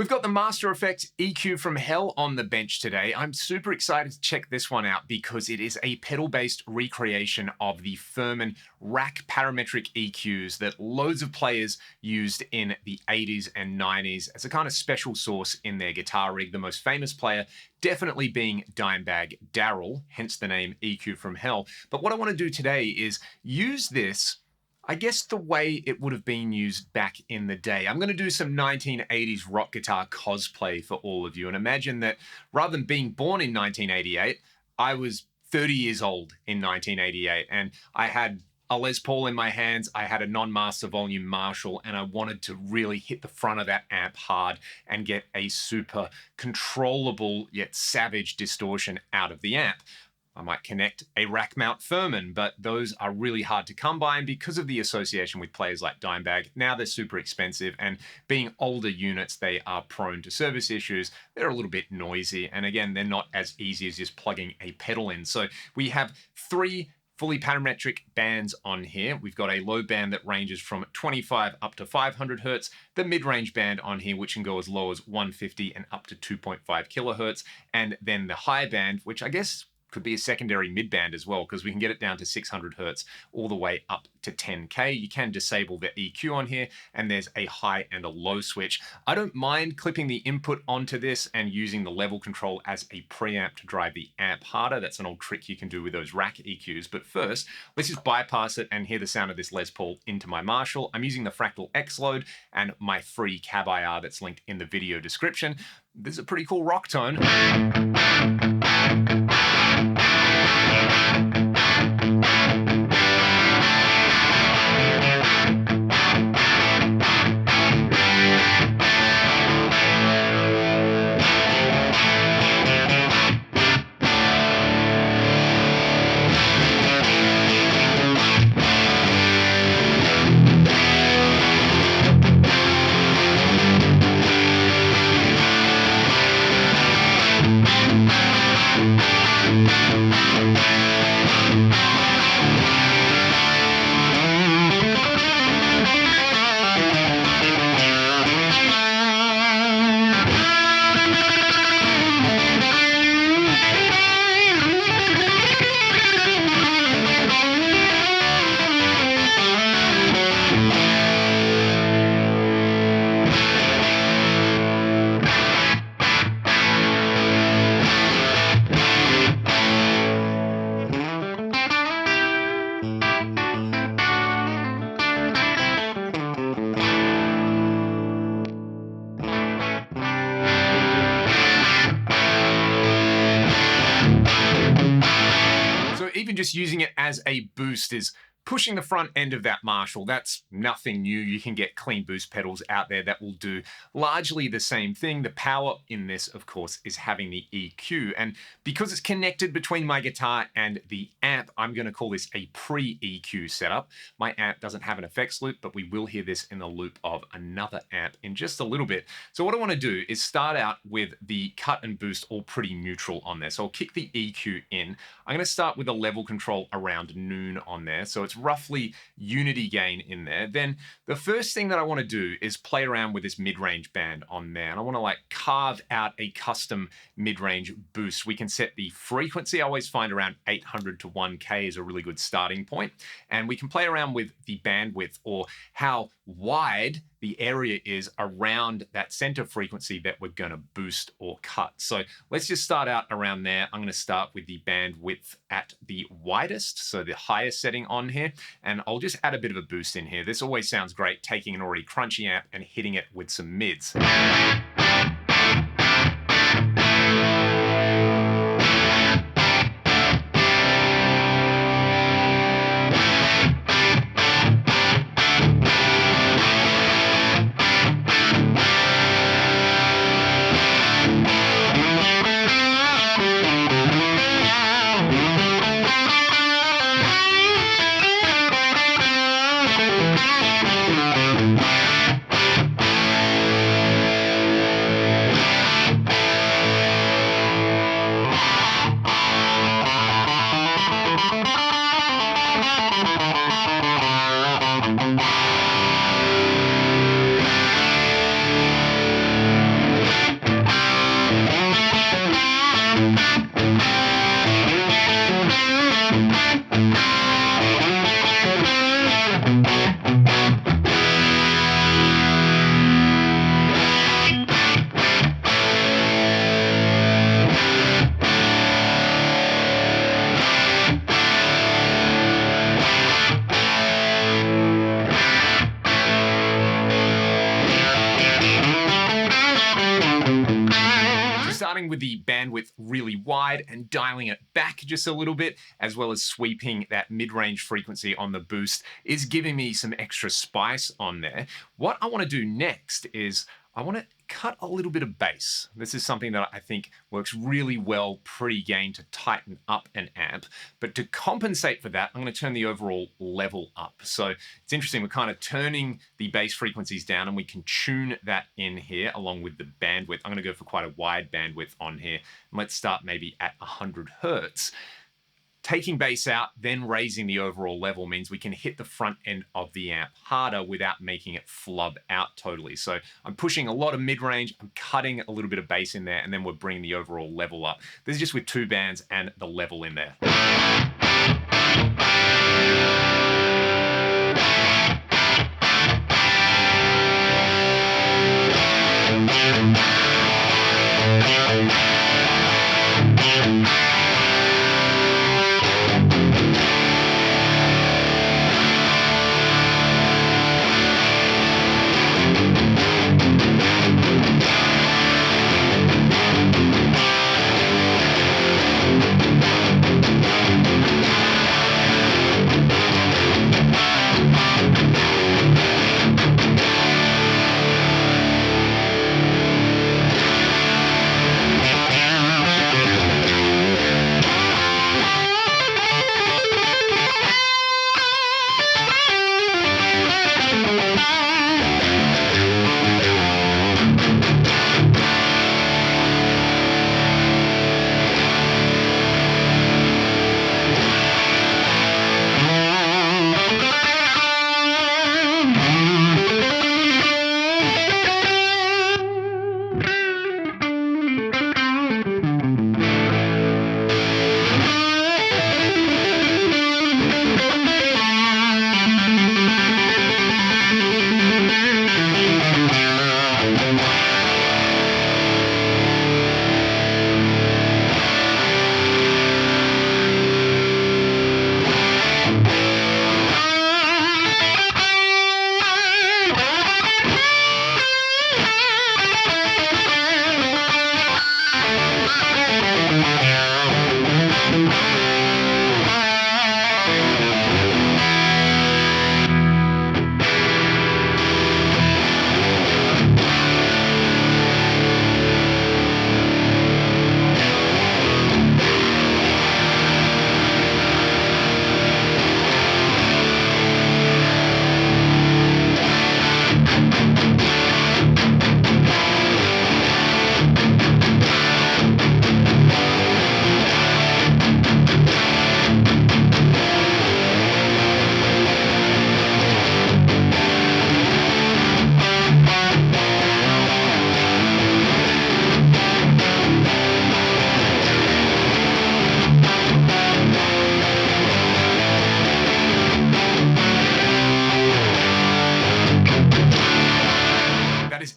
We've got the Master Effect EQ from Hell on the bench today. I'm super excited to check this one out because it is a pedal-based recreation of the Furman rack parametric EQs that loads of players used in the 80s and 90s as a kind of special sauce in their guitar rig. The most famous player definitely being Dimebag Darrell, hence the name EQ from Hell. But what I want to do today is use this, I guess, the way it would have been used back in the day. I'm going to do some 1980s rock guitar cosplay for all of you. And imagine that rather than being born in 1988, I was 30 years old in 1988 and I had a Les Paul in my hands, I had a non-master volume Marshall, and I wanted to really hit the front of that amp hard and get a super controllable yet savage distortion out of the amp. I might connect a rack mount Furman, but those are really hard to come by, and because of the association with players like Dimebag, now they're super expensive, and being older units, they are prone to service issues. They're a little bit noisy, and again, they're not as easy as just plugging a pedal in. So we have three fully parametric bands on here. We've got a low band that ranges from 25 up to 500 hertz, the mid-range band on here, which can go as low as 150 and up to 2.5 kilohertz, and then the high band, which I guess could be a secondary mid-band as well, because we can get it down to 600 hertz all the way up to 10K. You can disable the EQ on here, and there's a high and a low switch. I don't mind clipping the input onto this and using the level control as a preamp to drive the amp harder. That's an old trick you can do with those rack EQs. But first, let's just bypass it and hear the sound of this Les Paul into my Marshall. I'm using the Fractal X Load and my free cab IR that's linked in the video description. This is a pretty cool rock tone. Even just using it as a boost is pushing the front end of that Marshall. That's nothing new. You can get clean boost pedals out there that will do largely the same thing. The power in this, of course, is having the EQ. And because it's connected between my guitar and the amp, I'm going to call this a pre-EQ setup. My amp doesn't have an effects loop, but we will hear this in the loop of another amp in just a little bit. So what I want to do is start out with the cut and boost all pretty neutral on there. So I'll kick the EQ in. I'm going to start with a level control around noon on there. So it's roughly unity gain in there. Then the first thing that I want to do is play around with this mid-range band on there. And I want to like carve out a custom mid-range boost. We can set the frequency. I always find around 800 to 1K is a really good starting point. And we can play around with the bandwidth or how wide the area is around that center frequency that we're going to boost or cut. So let's just start out around there. I'm going to start with the bandwidth at the widest, so the highest setting on here, and I'll just add a bit of a boost in here. This always sounds great, taking an already crunchy amp and hitting it with some mids. with the bandwidth really wide and dialing it back just a little bit, as well as sweeping that mid-range frequency on the boost, is giving me some extra spice on there. What I want to do next is I want to cut a little bit of bass. This is something that I think works really well pre-gain to tighten up an amp. But to compensate for that, I'm going to turn the overall level up. So it's interesting, we're kind of turning the bass frequencies down and we can tune that in here along with the bandwidth. I'm going to go for quite a wide bandwidth on here. And let's start maybe at 100 Hertz. Taking bass out, then raising the overall level means we can hit the front end of the amp harder without making it flub out totally. So I'm pushing a lot of mid-range, I'm cutting a little bit of bass in there, and then we're bringing the overall level up. This is just with 2 bands and the level in there.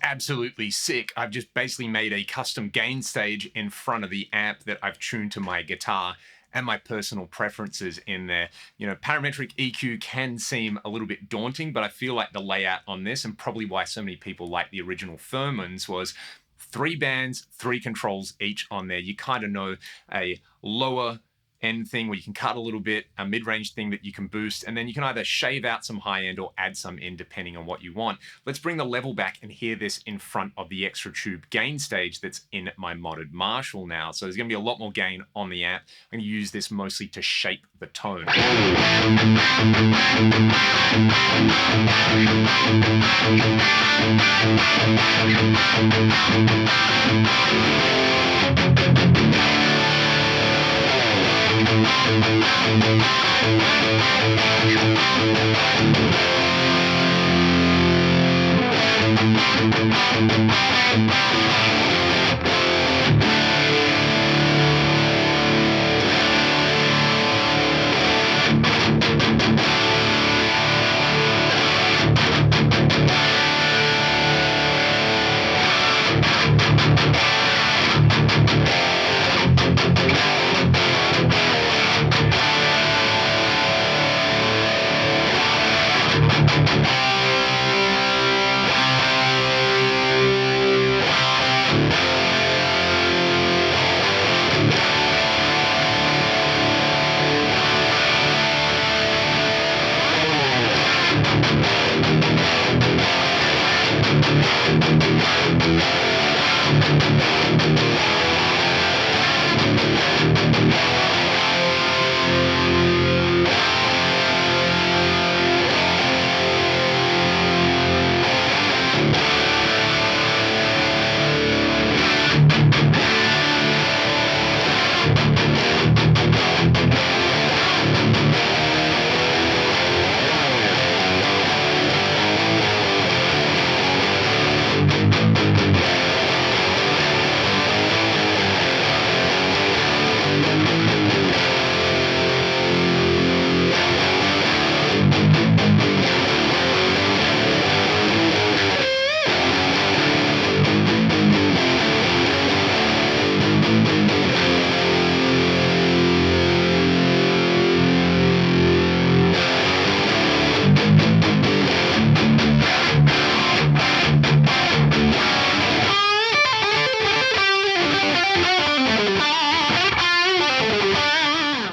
Absolutely sick. I've just basically made a custom gain stage in front of the amp that I've tuned to my guitar and my personal preferences in there. You know, parametric EQ can seem a little bit daunting, but I feel like the layout on this, and probably why so many people like the original Furmans, was 3 bands, 3 controls each on there. You kind of know a lower end thing where you can cut a little bit, a mid-range thing that you can boost, and then you can either shave out some high end or add some in depending on what you want. Let's bring the level back and hear this in front of the extra tube gain stage that's in my modded Marshall now. So there's going to be a lot more gain on the amp. I'm going to use this mostly to shape the tone.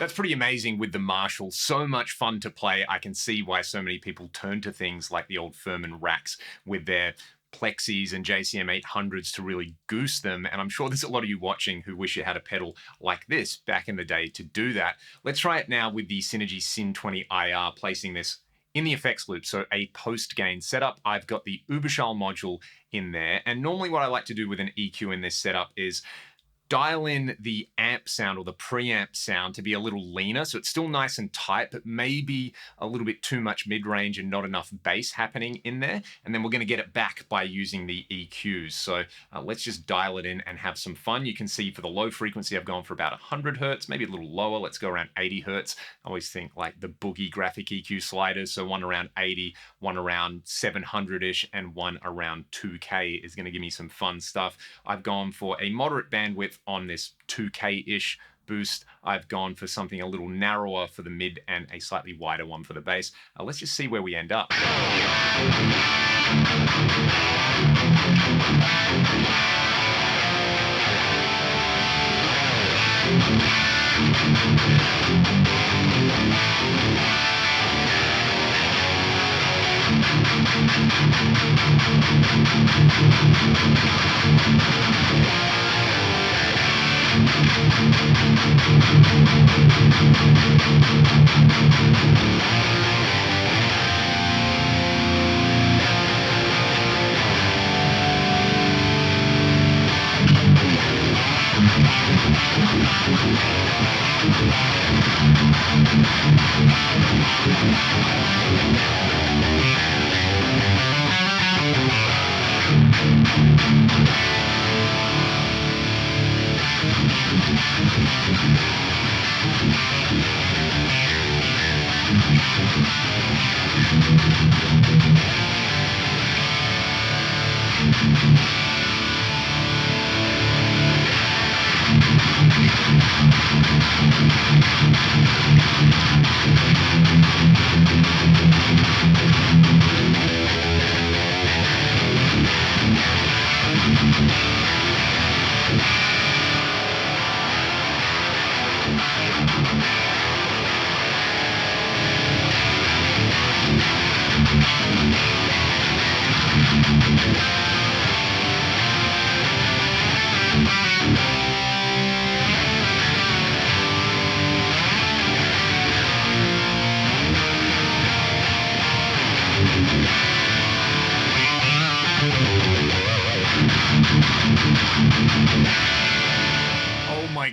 That's pretty amazing with the Marshall. So much fun to play. I can see why so many people turn to things like the old Furman racks with their Plexis and JCM 800s to really goose them. And I'm sure there's a lot of you watching who wish you had a pedal like this back in the day to do that. Let's try it now with the Synergy Syn 20 IR, placing this in the effects loop, so a post-gain setup. I've got the Uberschall module in there. And normally what I like to do with an EQ in this setup is dial in the amp sound or the preamp sound to be a little leaner. So it's still nice and tight, but maybe a little bit too much mid-range and not enough bass happening in there. And then we're going to get it back by using the EQs. So let's just dial it in and have some fun. You can see for the low frequency, I've gone for about 100 Hertz, maybe a little lower. Let's go around 80 Hertz. I always think like the Boogie graphic EQ sliders. So one around 80, one around 700-ish, and one around 2K is going to give me some fun stuff. I've gone for a moderate bandwidth on this 2K-ish boost. I've gone for something a little narrower for the mid and a slightly wider one for the bass. Let's just see where we end up.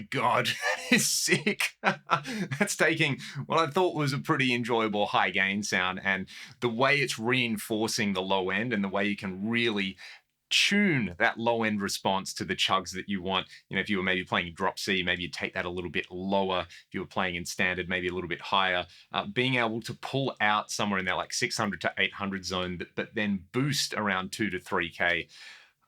God, that is sick. That's taking what I thought was a pretty enjoyable high gain sound, and the way it's reinforcing the low end and the way you can really tune that low end response to the chugs that you want. You know, if you were maybe playing drop C, maybe you'd take that a little bit lower. If you were playing in standard, maybe a little bit higher. Being able to pull out somewhere in there like 600 to 800 zone, but then boost around 2 to 3K.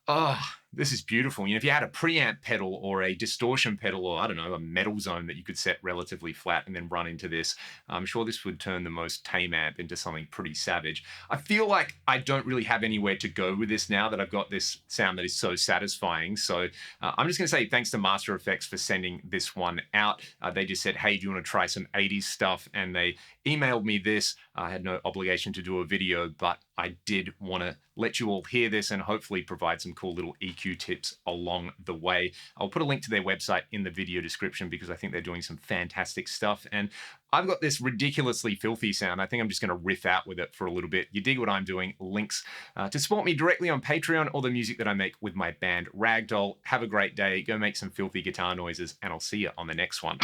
Oh, this is beautiful. You know, if you had a preamp pedal or a distortion pedal or, I don't know, a metal zone that you could set relatively flat and then run into this, I'm sure this would turn the most tame amp into something pretty savage. I feel like I don't really have anywhere to go with this now that I've got this sound that is so satisfying. So I'm just going to say thanks to Master Effects for sending this one out. They just said, hey, do you want to try some 80s stuff? And they emailed me this. I had no obligation to do a video, but I did want to let you all hear this and hopefully provide some cool little EQ EQ tips along the way. I'll put a link to their website in the video description because I think they're doing some fantastic stuff. And I've got this ridiculously filthy sound. I think I'm just going to riff out with it for a little bit. You dig what I'm doing. Links to support me directly on Patreon or the music that I make with my band Ragdoll. Have a great day. Go make some filthy guitar noises, and I'll see you on the next one.